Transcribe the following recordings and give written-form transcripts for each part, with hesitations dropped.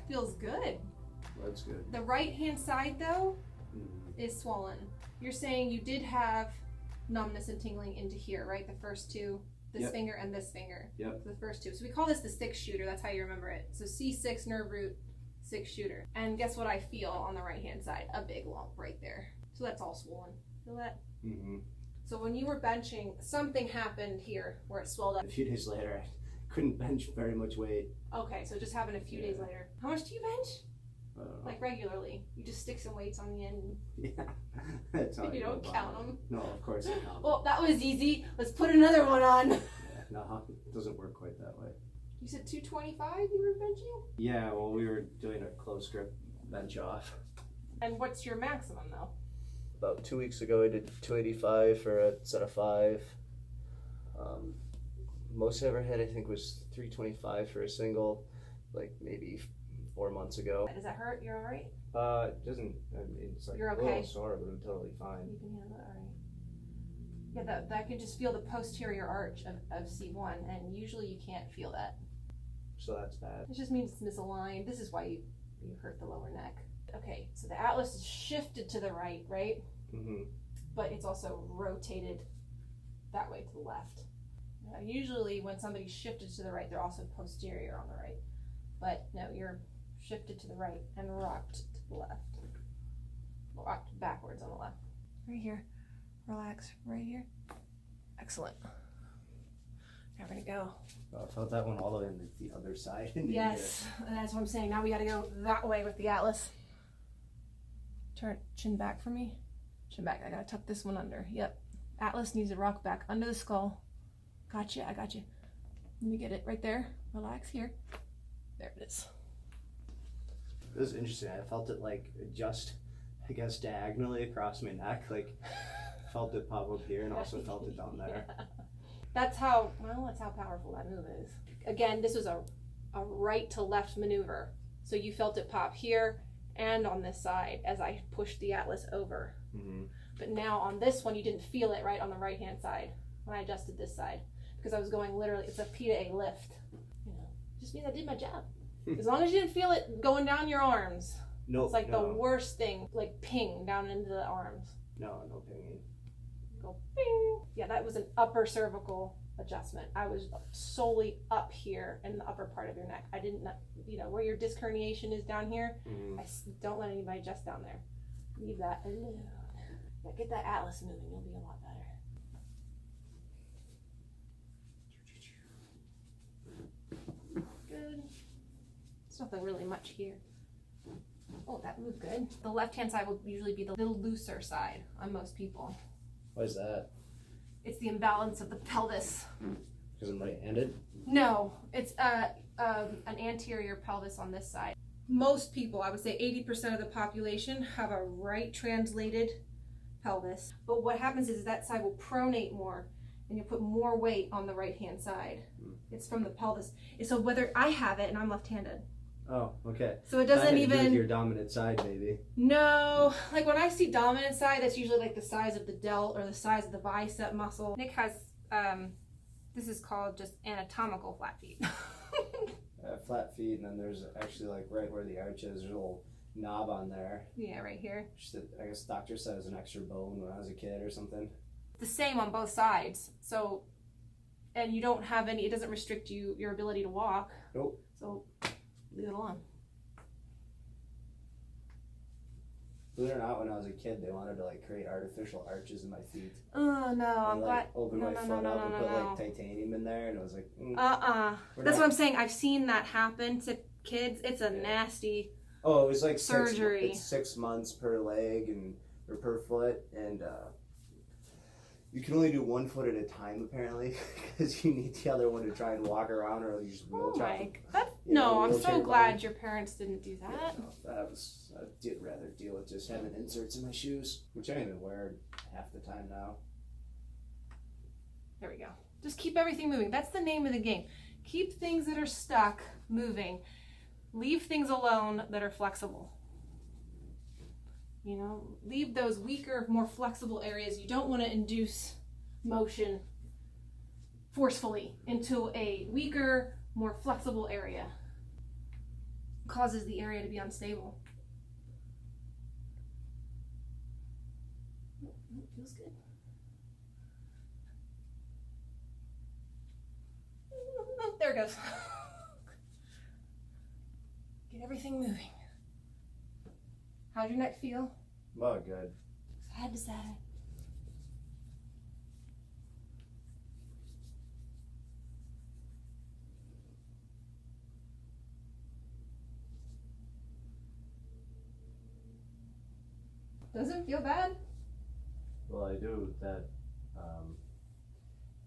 feels good. That's good. The right hand side though is swollen. You're saying you did have numbness and tingling into here, right? The first two, this finger and this finger. Yep. So the first two. So we call this the 6 shooter. That's how you remember it. So C6 nerve root, 6 shooter. And guess what I feel on the right hand side? A big lump right there. So that's all swollen. Feel that? Mm-hmm. So when you were benching, something happened here where it swelled up. A few days later, I couldn't bench very much weight. Okay, so it just happened a few days later. How much do you bench? I don't know. Like regularly? You just stick some weights on the end. Yeah, that's how You don't count them. No, of course I count. Well, that was easy. Let's put another one on. Yeah, no, it doesn't work quite that way. You said 225 you were benching? Yeah, well, we were doing a close grip bench off. And what's your maximum though? About 2 weeks ago, I did 285 for a set of 5. Most I ever hit, I think, was 325 for a single, like maybe 4 months ago. Does that hurt? You're all right? It doesn't. I mean, it's like You're a okay? little sore, but I'm totally fine. You can handle it, all right. Yeah, that can just feel the posterior arch of C1, and usually you can't feel that. So that's bad. It just means it's misaligned. This is why you hurt the lower neck. Okay, so the atlas is shifted to the right, right? Mm-hmm. But it's also rotated that way to the left. Now, usually when somebody's shifted to the right, they're also posterior on the right. But no, you're shifted to the right and rocked to the left. Rocked backwards on the left. Right here. Relax. Right here. Excellent. Now we're gonna go. I felt that one all the way on the other side. Yes, and that's what I'm saying. Now we gotta go that way with the atlas. Turn chin back for me. Chin back. I gotta tuck this one under. Yep. Atlas needs to rock back under the skull. Gotcha. I got you. Let me get it right there. Relax here. There it is. It was interesting. I felt it like adjust, I guess, diagonally across my neck. Like, felt it pop up here and also felt it down there. Yeah. That's how powerful that move is. Again, this was a right to left maneuver. So you felt it pop here and on this side as I pushed the atlas over. Mm-hmm. But now on this one, you didn't feel it right on the right hand side when I adjusted this side because I was going literally, it's a P to A lift. You know, just means I did my job. As long as you didn't feel it going down your arms. Nope, it's like the worst thing, like ping down into the arms. No pinging. Go ping. Yeah, that was an upper cervical adjustment. I was solely up here in the upper part of your neck. I didn't, where your disc herniation is down here. Mm-hmm. Don't let anybody adjust down there. Leave that alone. Yeah, get that atlas moving. You'll be a lot better. Good. There's nothing really much here. Oh, that moved good. The left-hand side will usually be the little looser side on most people. Why is that? It's the imbalance of the pelvis. Because I'm right-handed? No, it's an anterior pelvis on this side. Most people, I would say 80% of the population, have a right translated pelvis. But what happens is that side will pronate more and you'll put more weight on the right-hand side. It's from the pelvis. So whether I have it and I'm left-handed. Oh, okay. So it doesn't even... your dominant side, maybe. No. Like when I see dominant side, that's usually like the size of the delt or the size of the bicep muscle. Nick has, this is called just anatomical flat feet. Flat feet, and then there's actually like right where the arch is, there's a little knob on there. Yeah, right here. I guess the doctor said it was an extra bone when I was a kid or something. The same on both sides. So, and you don't have any, it doesn't restrict your ability to walk. Nope. So leave it alone. Believe it or not, when I was a kid, they wanted to like create artificial arches in my feet. Oh no, I'm glad. Like open my foot up and put like titanium in there, and it was like. That's what I'm saying. I've seen that happen to kids. It's a nasty. Oh, it was like surgery. It's 6 months per leg or per foot, and you can only do 1 foot at a time apparently, because you need the other one to try and walk around, or you just wheelchair. I'm so glad your parents didn't do that. Yeah, no, I'd rather deal with just having inserts in my shoes, which I don't even wear half the time now. There we go. Just keep everything moving. That's the name of the game. Keep things that are stuck moving. Leave things alone that are flexible. Leave those weaker, more flexible areas. You don't want to induce motion forcefully into a weaker, more flexible area. causes the area to be unstable. Feels good. There it goes. Get everything moving. How's your neck feel? Oh, good. Side to side. Doesn't feel bad? Well, I do that,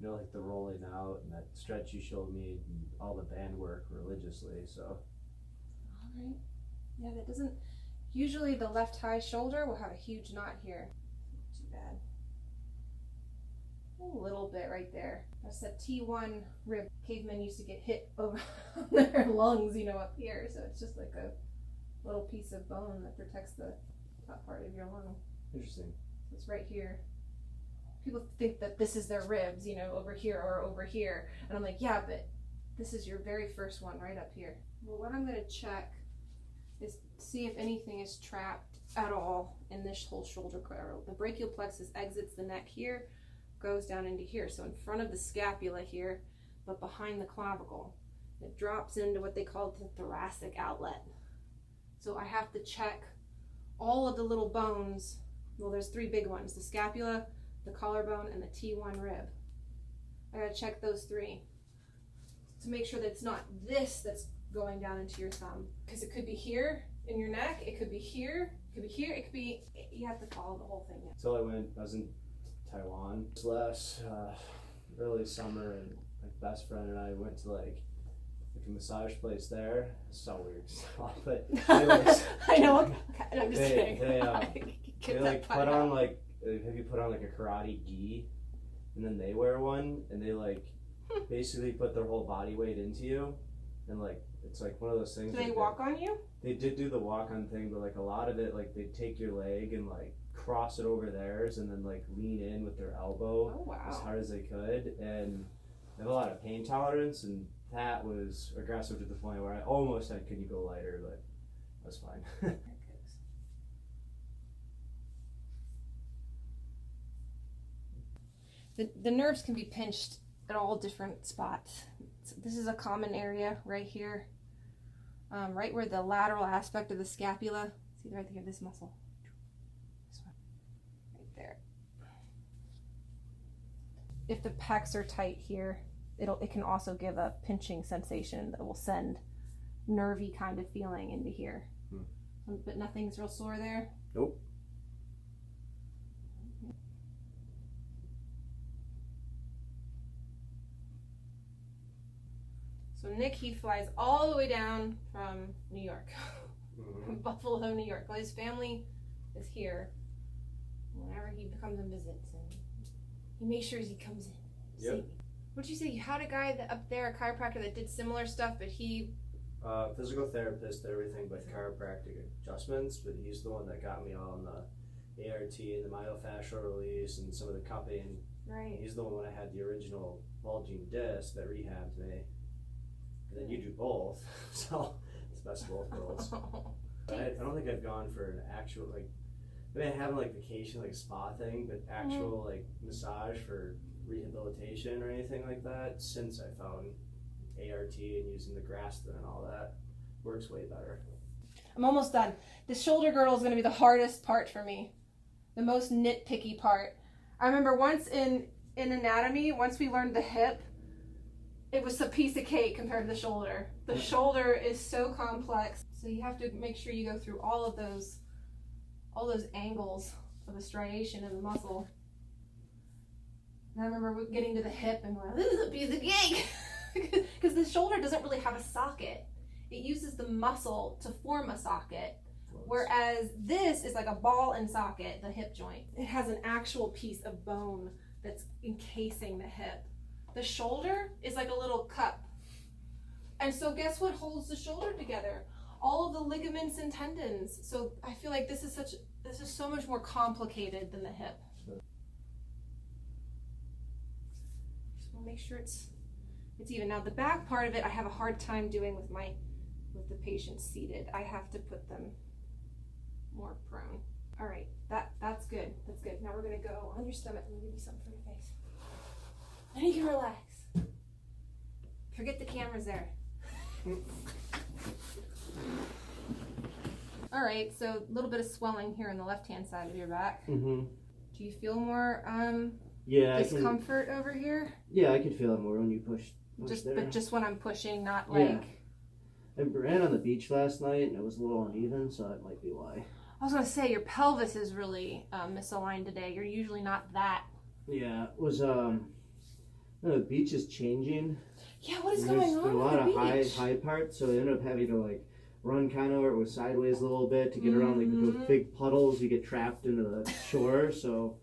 like the rolling out and that stretch you showed me and all the band work religiously, so. All right. Yeah, that doesn't, usually the left high shoulder will have a huge knot here. Not too bad. A little bit right there. That's that T1 rib. Cavemen used to get hit over their lungs, up here. So it's just like a little piece of bone that protects the top part of your lung. Interesting. It's right here. People think that this is their ribs, over here or over here. And I'm like, yeah, but this is your very first one right up here. Well, what I'm going to check is see if anything is trapped at all in this whole shoulder girdle. The brachial plexus exits the neck here, goes down into here. So in front of the scapula here, but behind the clavicle. It drops into what they call the thoracic outlet. So I have to check all of the little bones. Well, there's three big ones: the scapula, the collarbone, and the T1 rib. I gotta check those three to make sure that it's not this that's going down into your thumb, because it could be here in your neck, it could be here, it could be here, it could be, you have to follow the whole thing. So I was in Taiwan last early summer, and my best friend and I went to like a massage place there. It's so weird stuff, but anyways, I know. I'm just kidding. They like put on like, have you put on like a karate gi, and then they wear one, and they like basically put their whole body weight into you, and like it's like one of those things. Do they walk on you? They did do the walk on thing, but like a lot of it, like they take your leg and like cross it over theirs, and then like lean in with their elbow as hard as they could, and they have a lot of pain tolerance, and that was aggressive to the point where I almost said, "Can you go lighter?" But that's fine. The nerves can be pinched at all different spots. So this is a common area right here, right where the lateral aspect of the scapula. See right there, this muscle. This one, right there. If the pecs are tight here, it can also give a pinching sensation that will send nervy kind of feeling into here. But nothing's real sore there? Nope. So Nick, he flies all the way down from New York, Buffalo, New York. Well, his family is here whenever he comes and visits, and he makes sure he comes in. Yep. What'd you say? You had a guy up there, a chiropractor, that did similar stuff, but he... Physical therapist, everything but chiropractic adjustments, but he's the one that got me on the ART and the Myofascial Release and some of the cupping. Right. He's the one when I had the original bulging disc that rehabbed me. And then you do both, so it's the best of both worlds. But I don't think I've gone for an actual, like, I mean, I haven't like vacation, like spa thing, but actual like massage for rehabilitation or anything like that since I found ART and using the grass and all that. Works way better. I'm almost done. The shoulder girdle is going to be the hardest part for me, the most nitpicky part. I remember once in anatomy, once we learned the hip, it was a piece of cake compared to the shoulder. The shoulder is so complex, so you have to make sure you go through all those angles of the striation of the muscle. And I remember getting to the hip and going, "This is a piece of cake," because the shoulder doesn't really have a socket. It uses the muscle to form a socket, whereas this is like a ball and socket, the hip joint. It has an actual piece of bone that's encasing the hip. The shoulder is like a little cup. And so guess what holds the shoulder together? All of the ligaments and tendons. So I feel like this is so much more complicated than the hip. Just want to make sure it's even. Now the back part of it I have a hard time doing with with the patient seated. I have to put them more prone. All right, that's good. That's good. Now we're gonna go on your stomach. I'm gonna give you something for your face. And you can relax. Forget the camera's there. All right, so a little bit of swelling here on the left-hand side of your back. Mm-hmm. Do you feel more discomfort over here? Yeah, I can feel it more when you push there. But just when I'm pushing, not like... Yeah. I ran on the beach last night and it was a little uneven, so that might be why. I was going to say, your pelvis is really misaligned today. You're usually not that. Yeah, it was, the beach is changing. Yeah, what is going on There's a lot with of the beach? high parts, so I ended up having to, like, run kind of where it was sideways a little bit to get around, like, those big puddles. You get trapped into the shore, so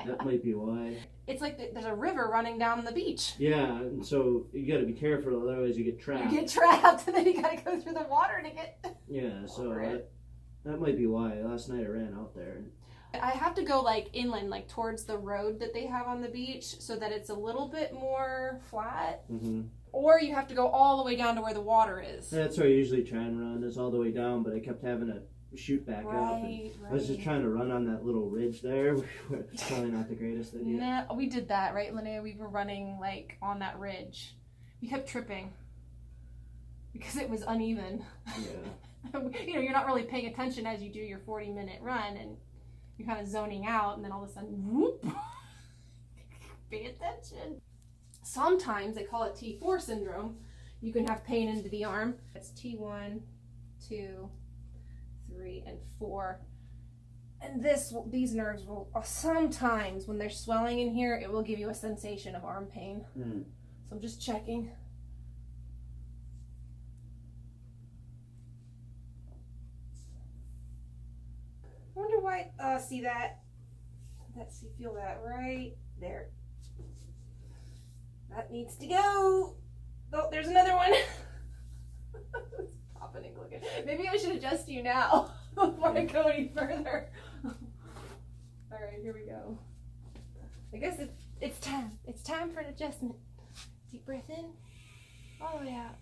that might be why. It's like there's a river running down the beach. Yeah, and so you got to be careful, otherwise you get trapped. You get trapped, and then you got to go through the water to get... Yeah, so that might be why. Last night I ran out there. I have to go like inland, like towards the road that they have on the beach, so that it's a little bit more flat. Mm-hmm. Or you have to go all the way down to where the water is. That's where I usually try and run, is all the way down, but I kept having to shoot back up. And I was just trying to run on that little ridge there. It's probably not the greatest idea. Nah, we did that, right, Linnea? We were running like on that ridge. We kept tripping because it was uneven. Yeah. You know, you're not really paying attention as you do your 40-minute run, and you're kind of zoning out, and then all of a sudden, whoop! Pay attention. Sometimes they call it T4 syndrome. You can have pain into the arm. It's T1, 2, 3, and 4. And these nerves will sometimes, when they're swelling in here, it will give you a sensation of arm pain. So I'm just checking. I wonder why, see that? Let's see, feel that right there. That needs to go. Oh, there's another one. It's popping and clicking. Maybe I should adjust you now before I go any further. All right, here we go. I guess it's time. It's time for an adjustment. Deep breath in, all the way out.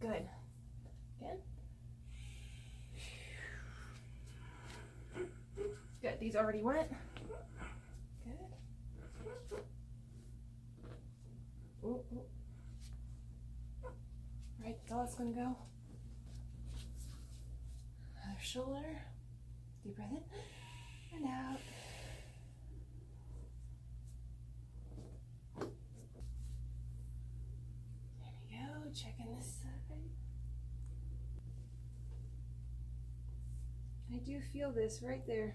Good. Again. Good. These already went. Good. Ooh, ooh. Right, that's all it's gonna go. Other shoulder. Deep breath in and out. There we go. Checking this side. I do feel this right there.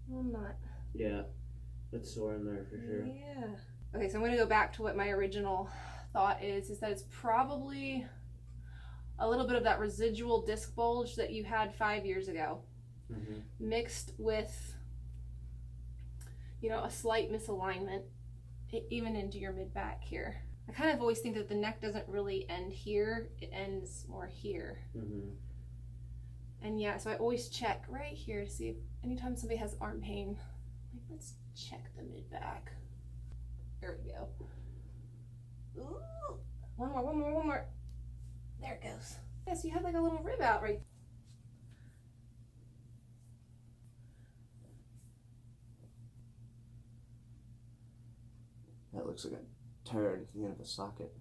No, I'm not. Yeah, it's sore in there for sure. Yeah. Okay, so I'm going to go back to what my original thought is that it's probably a little bit of that residual disc bulge that you had 5 years ago, mixed with, you know, a slight misalignment, even into your mid-back here. I kind of always think that the neck doesn't really end here, it ends more here. And yeah, so I always check right here to see if anytime somebody has arm pain, like, let's check the mid-back. There we go. Ooh. One more. There it goes. Yes, you had like a little rib out right there. That looks like a turd at the end of a socket.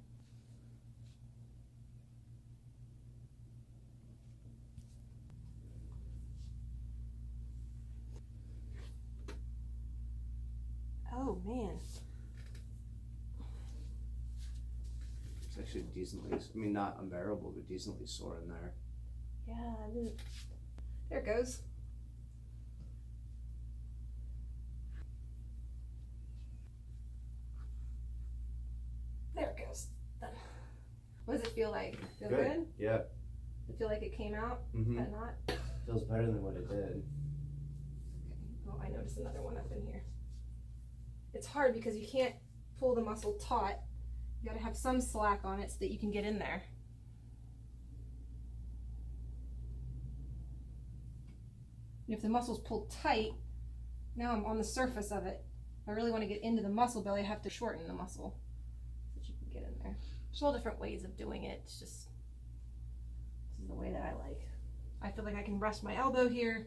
Oh man. It's actually decently, I mean, not unbearable, but decently sore in there. Yeah, there it goes. There it goes. Done. What does it feel like? Feel good? Yeah. It feel like it came out? But not? Feels better than what it did. Okay. Oh, I noticed another one up in here. It's hard because you can't pull the muscle taut. You gotta have some slack on it so that you can get in there. And if the muscle's pulled tight, now I'm on the surface of it. If I really want to get into the muscle belly, I have to shorten the muscle so that you can get in there. There's all different ways of doing it. It's just, this is the way that I like. I feel like I can rest my elbow here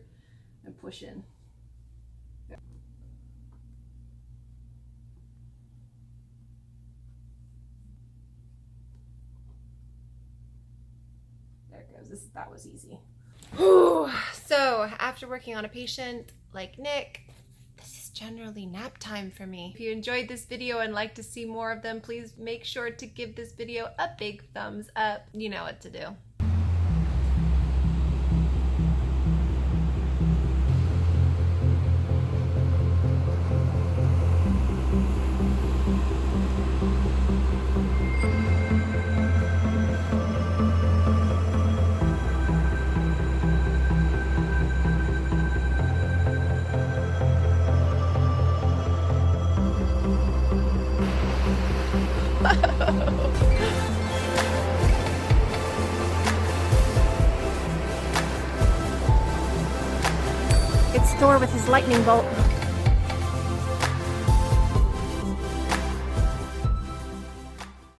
and push in. There it goes. That was easy. So after working on a patient like Nick, this is generally nap time for me. If you enjoyed this video and like to see more of them, please make sure to give this video a big thumbs up. You know what to do. It's Thor with his lightning bolt.